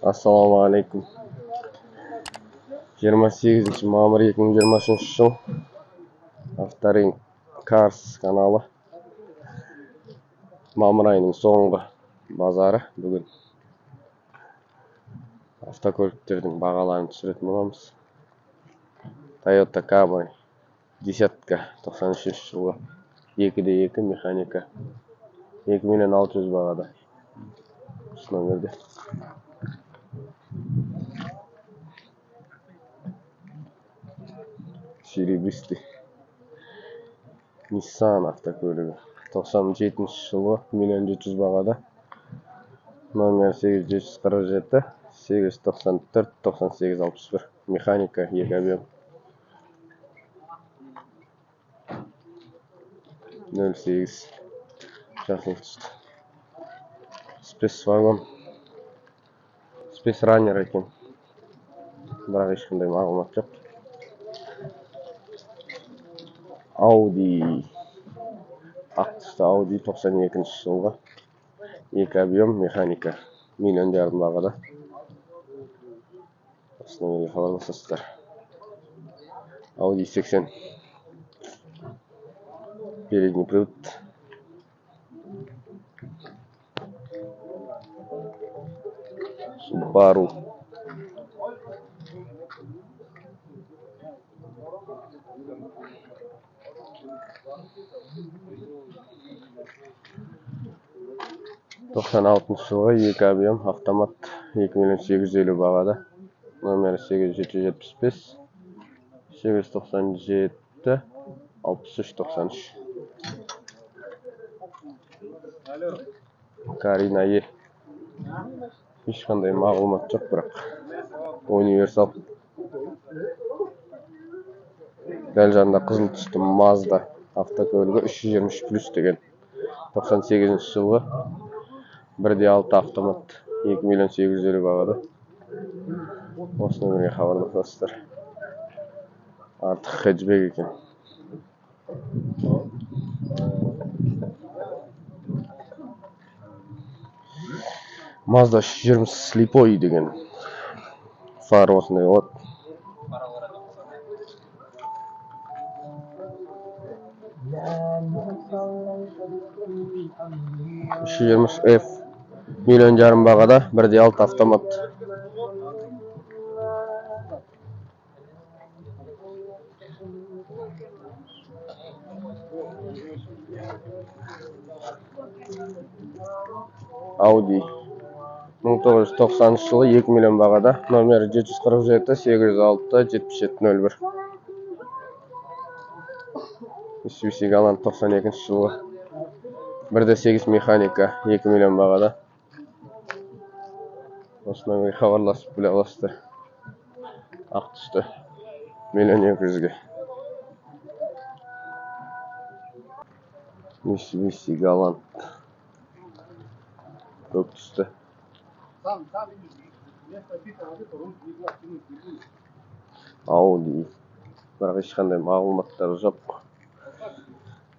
Assalomu alaykum. 28-mамыр 2023 жыл. Авторинг Cars каналы. Мамыр айының соңғы базары бүгін. Автокөліктердің бағаларын түсіретін боламыз. Toyota Camry десятка 93 жылғы 2/2 механика 2.600.000 бағада. Осы номерде. Серебристый Nissan автокөлігі 97 жылғы 1.700.000 бағада. Номер 8747 894 9861 механика 2 объем 08 жасыл түсті. Спес вагон, спес раннер екен, бірақ ешқандай мағлұмат жоқ. Audi ақ түсті Audi 92 жылғы 2 объем механика 1,5 миллион бағада. Осыны хабарласасыздар. Audi 80 передний привод. Subaru тоқсан алтыншы жылғы 2 объем автомат 2.850.000 бағада. Номері 8775 897 6393. Карина Е. Ешқандай мағлұмат жоқ, бірақ универсал. Дәл жанында қызыл түсті Mazda автокөлігі 323 плюс деген 98 жылғы 1.6 автомат 2.850.000 бағада. Осы номерге хабарласасыздар. Артық хэтчбек екен. Mazda 320 слепой деген фар осындай болады. 320 F 1,5 миллион бағада 1.6 автомат. Audi 1990 жылы 2 миллион бағада. Номері 747 806 7701. Mitsubishi Galant 92 жылы 1.8 механика 2 миллион бағада. Осыны хабарласып біле аласыздар. Ақ түсті 1.200.000-ге. Mitsubishi Galant көк түсті. Audi бірақ ешқандай мағлұматтары жоқ.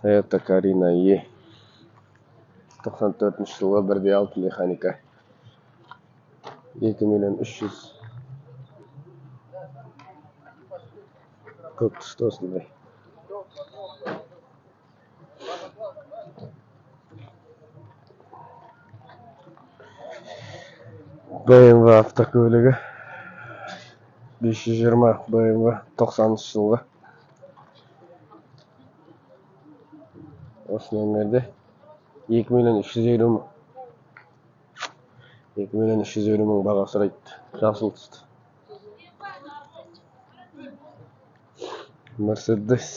Toyota Carina E 94 жылғы 1.6 механика 2.300.000. Көк түсті осындай. BMW автокөлігі 520 BMW 90 жылғы. Осы номерде 2.350.000. 2.350.000 баға сұрайды. Жасыл түсті. Mercedes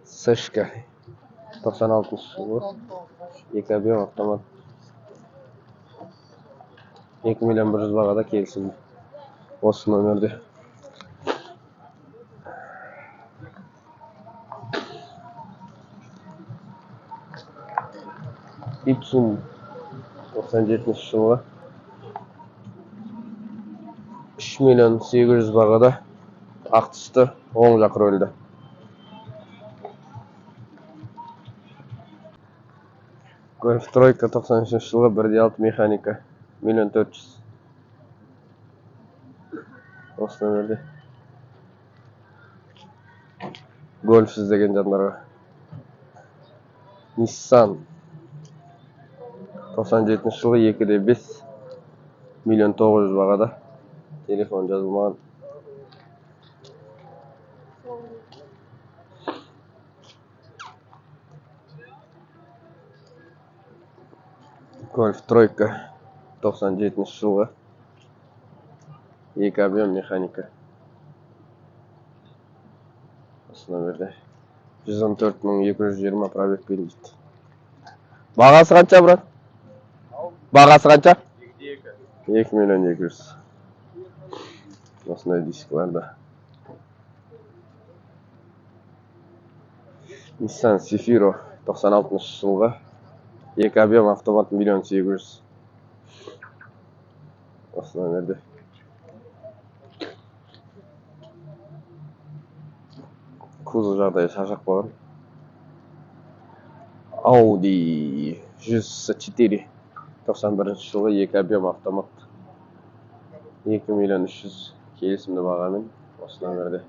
Сешка 96 жылғы 2 объем автомат 2,1 миллион бағада келісілді. Осы номерде. Ipson 97 жылғы 3.800.000 бағада. Ақ түсті, оң жақ рөлді. Golf тройка 93 жылғы 1.6 механика 1.400.000. Осы нөмірде. Golf іздеген жандарға. Nissan 97 жылы 2.5 1.900.000 бағада. Телефон жазылмаған. Golf тройка 97 жылғы. 2 объем механика. Осы нөмірде. 114.220 пробегпен дейді. Бағасы қанша, брат? Бағасы қанша? 2.200.000. Осындай дискларда. Nissan Sefiro 96 жылғы. 2 объем автомат 1.800.000. Осы нөмірде. Кузов жағдайы шашақ болған. Audi 104 91 жылғы 2 объем автомат 2.300.000 келісімді бағамен. Осы нөмірде.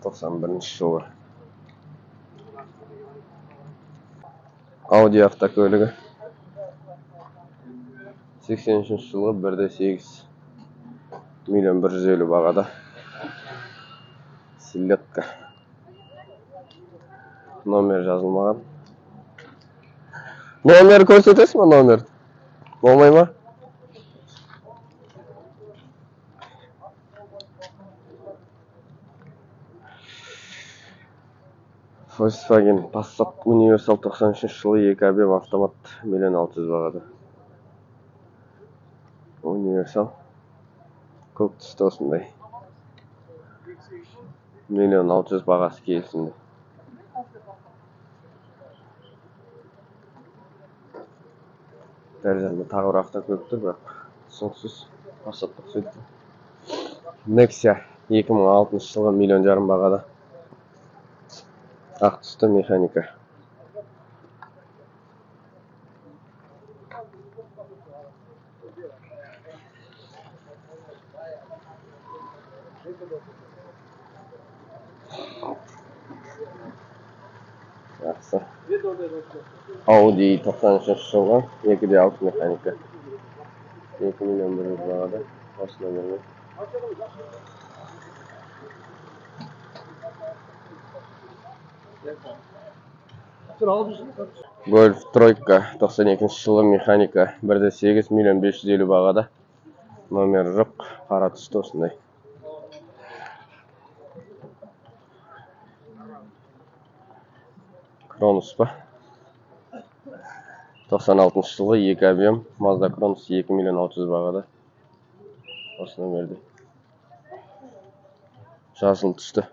91 жылғы. Audi автокөлігі 83 жылғы 1.8 1.150.000 бағада. Селедка. Номер жазылмаған. Номер көрсетесің ма, номер? Болмай ма? Volkswagen Passat Universal 93 жылы 2 объем автомат 1.600.000 бағада. Universal көк түсті осындай. 1.600.000 бағасы келісімді. Дәл жанында тағы бір автокөлік тұр, бірақ түсініксіз. Passat сөйтті. Nexia 2006 жылғы 1.5 миллион бағада. Ақ түсті механика. Жақсы. Audi 93 жылғы 2.6 механика. 2 миллион бағада. Осы нөмірде. Golf тройка 92 жылғы механика 1.8 1.550.000 бағада. Номер жоқ, қара түсті осындай. Кронус па? 96 жылғы 2 объем Mazda Кронус 2.600.000 бағада. Осы нөмірде. Жасыл түсті.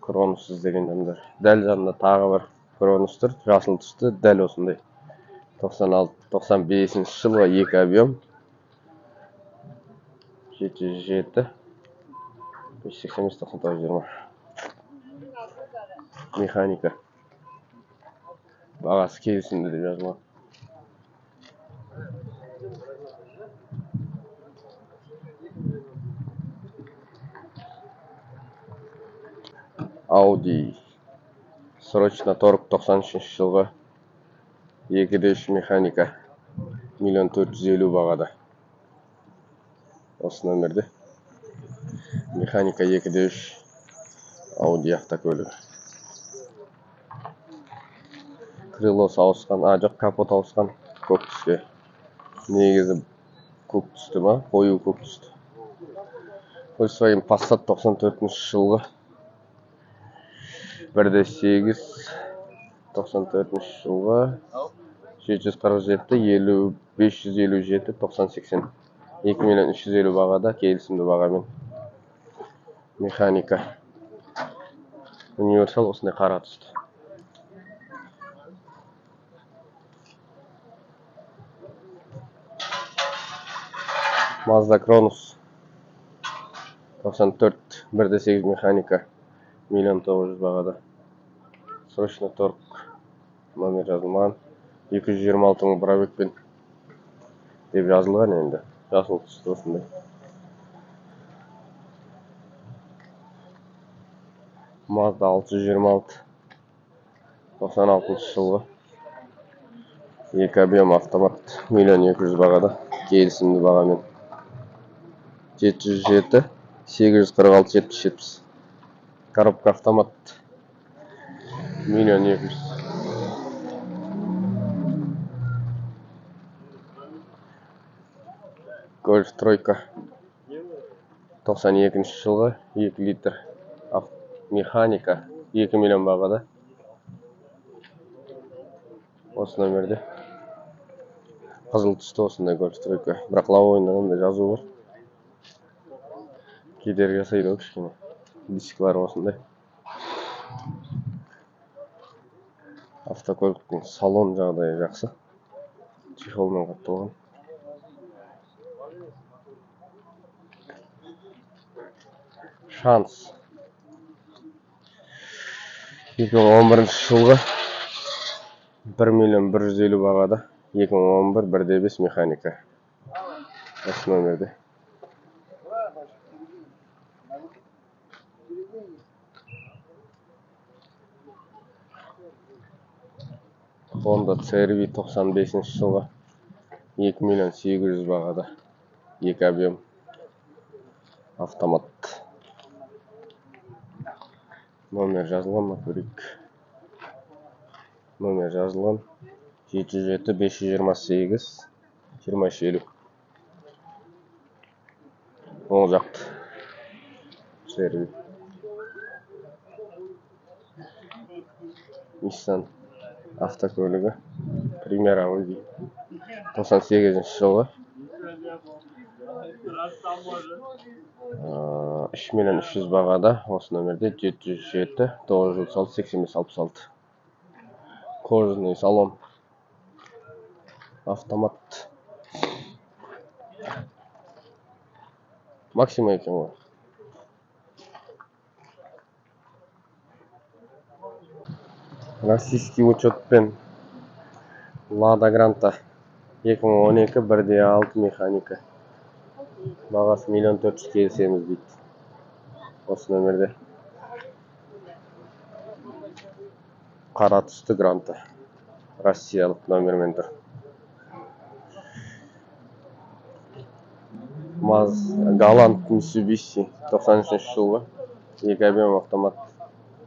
Кронус іздеген жандар. Дәл жанында тағы бір Кронус тұр. Жасыл түсті. Дәл осындай. 95 жылғы 2 объем 707 585 9920 механика. Бағасы келісімді деп жазылған. Audi срочно торг 93 жылғы 2.3 механика 1.450.000 бағада. Осы нөмірде. Механика 2.3 Audi автокөлігі. Крылос ауысқан, жоқ, капот ауысқан көк түске. Негізі көк түсті ма? Қою көк түсті. Volkswagen Passat 94 жылғы 1.8 94 жылғы 747 557 9080 2.350.000 бағада келісімді бағамен. Механика. Universal осындай қара түсті. Mazda Кронус 94 1.8 механика 1.900.000 бағада. Срочно торг. Номер жазылмаған. 226 мың пробегпен деп жазылған енді. Жасыл түсті осындай. Mazda 626 96 жылғы 2 объем автомат 1.200.000 бағада, келісімді бағамен. 707 846 70. Коробка автомат 1.200.000. Golf тройка 92 жылғы 2 литр механика 2 миллион бағада. Осы номерде. Қызыл түсті осындай Golf тройка. Бірақ лавойында жазу бар. Кедергі жасайды кішкене. Дисклар осындай. Автокөліктің салон жағдайы жақсы. Чехолмен қапталған. Шанс 2011 жылғы 1.150.000 бағада, 2011 1.5 механика. Осы номерде. Honda CR-V 95 жылғы 2.800.000 бағада, 2 объем автомат. Номер жазылған ма, көрейік. Номер жазылған 707 528 2350. Оң жақты. CR-V. Nissan автокөлігі. Примера Audi 98 жылғы 3.300.000 бағада. Осы номерде 707 936 85 66. Кожаный салон. Автомат. Максима екен ғой. Российский учетпен Lada Granta 2012 1.6 механика. Бағасы 1.400.000 келісеміз дейді. Осы номерде. Қара түсті Гранта. Россиялық номермен тұр. Галант Mitsubishi 93 жылғы 2 объем автомат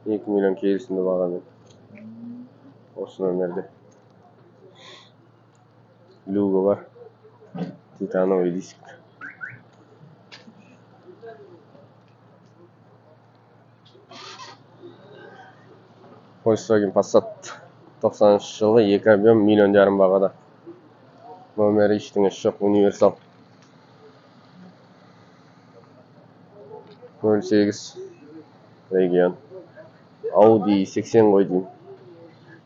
2 миллион келісімді бағамен. Осы номерде. Люгі бар. Титановый диск. Volkswagen Passat 90 жылғы 2 объем 1.5 миллион бағада. Номері ештеңесі жоқ, универсал. 08 регион. Audi 80 ғой деймін.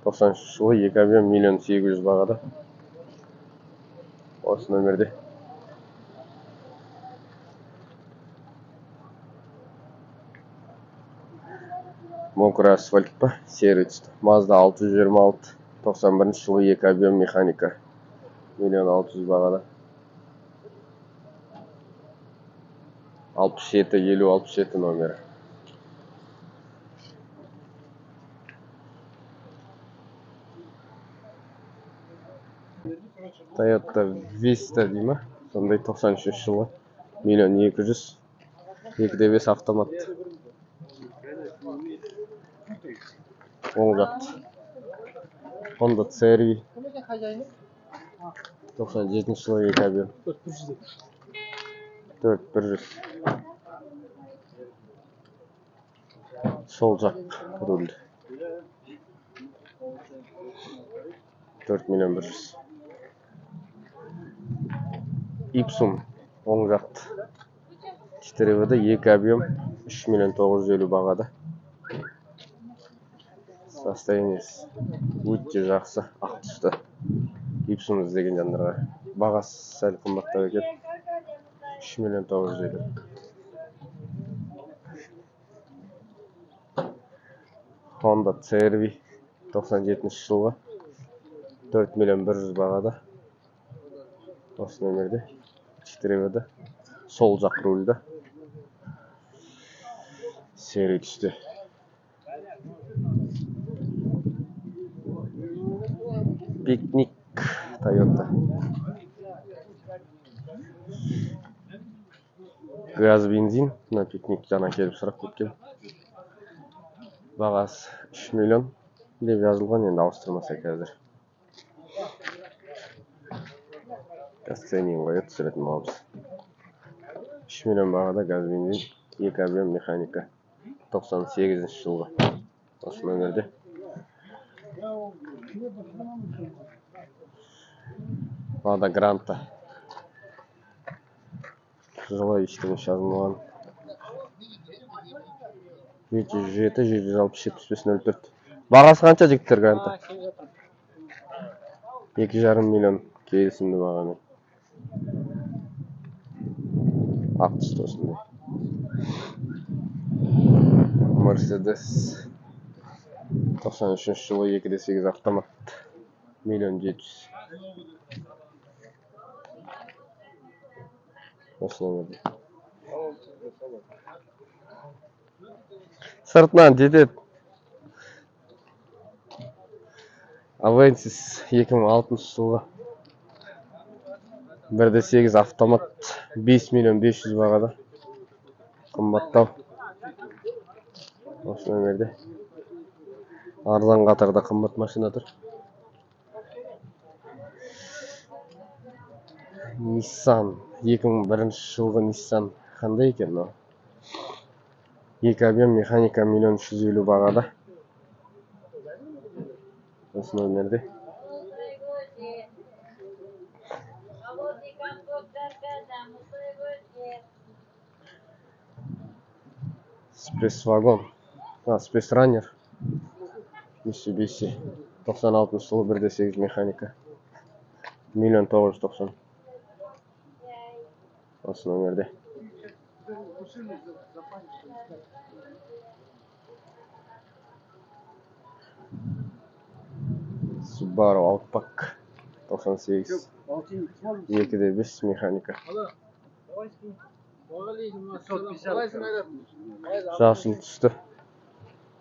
90 жылғы 2 объем 1.800.000 бағада. Осы номерде. Мокрый асфальт па? Серый түсті. Mazda 626 91 жылғы 2 объем механика 1.600.000 бағада. 67 50 67 номері. Toyota Vista деймі? Сондай 93 жылғы 1.200.000 2.5 автомат. Оң жақты. Honda CR-V 97 жылғы 2 объем 4.100. Сол жақ руль 4.100.000. Ipsum оң жақты. 4-вді 2 объем 3.950.000 бағада. Состояниесі өте жақсы, ақ түсті. Ipsum іздеген жандарға. Бағасы сәл қымбаттау екен. 3.950.000. Honda CR-V 97 жылғы 4.100.000 бағада. Осы нөмірде. Штиреведі. Сол жақ рульді. Сері түсті. Пикник Toyota. Gaz benzin. Мына пикник жаңа келіп сұрақ кеткен. Бағасы 3 миллион деп жазылған, енді ауыстырмаса қазір. Ценин қоя түсіретін боламыз. 3 миллион бағада газ бензин, 2 объем механика. 98 жылғы. Осы нөмірде. Лада Гранта. Жылы ештеңе жазылмаған. 707-760-7504. Бағасы қанша жігіттер Гранта? 2,5 миллион келісімді бағамен. Ақ түсті осындай. Mercedes 93 жылы 2.8 автомат. 1.700.000. Осы нөмірде. Сыртынан жетеді. Avensis 2006 жылғы. 1.8 автомат. 5 миллион 500 бағада. Қымбаттау. Осы нөмірде. Арзан қатарда қымбат машина тұр. Nissan 2001 жылғы Nissan. Қандай екен мынау? 2 объем механика 1.350.000 бағада. Осы нөмірде. Спресс вагон. Спресс раннер. Mitsubishi 96 жылы 1.8 механика. 1.990.000. Осы нөмірде. Subaru Outback 98. 2.5 механика. Жасыл түсті.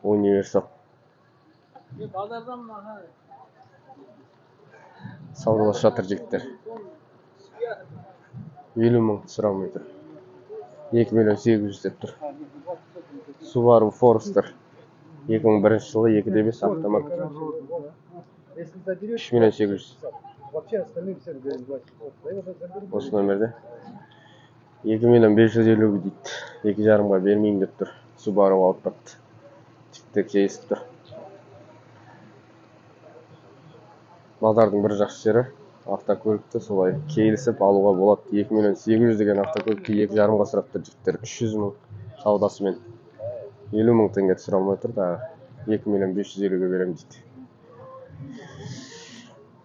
Универсал. Саудалас жатыр жігіттер. 50 мың сұрамай тұр. 2 миллион 800 деп тұр. Subaru Forester 2001 жылы 2.5 автомат. 3 миллион 800. Осы нөмірде. 2 миллион 550 дейді. 2,5-ға бермейін деп тұр. Subaru Outback. Тікті кейсіп тұр. Балдардың бір жақсы жері автокөлікті солай келісіп алуға болады. 2 миллион 800 деген автокөлікті 2,5-ға сұрап тұр жігіттер. 300 мың саудасымен 50 мың теңге түсіре алмай тұр да 2 миллион 550-ге берем дейді.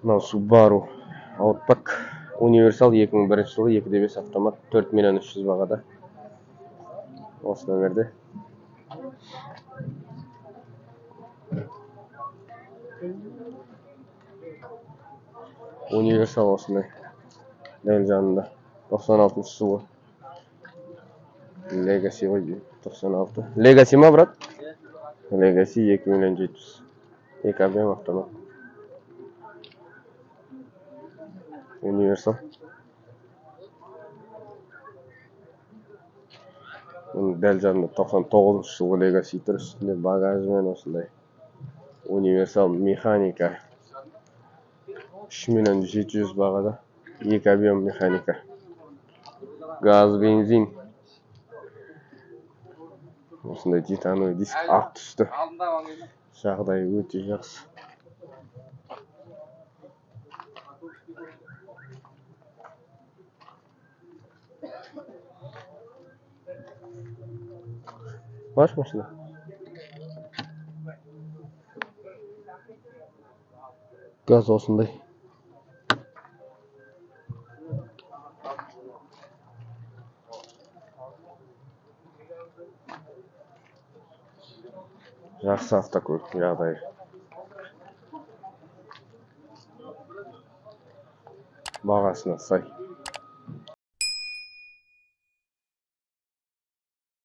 Мынау Subaru Outback Универсал 2001 жылы 2.5 автомат 4 миллион 300 бағада. Осы нөмірде. Универсал осындай. Дәл жанында. 96 жылы. Legacy ғой 96. Legacy ма, брат? Legacy 2 миллион 700. 2 объем автомат. Универсал. Дәл жанында 99 жылғы Legacy тұр, үстінде багажымен осындай. Универсал механика 3 миллион 700 бағада. 2 объем механика. Газ, бензин. Осындай титановый диск ақ түсті. Жағдайы өте жақсы. Баш машина? Газ осындай. Жақсы автокөлік жағдайы. бағасына сай.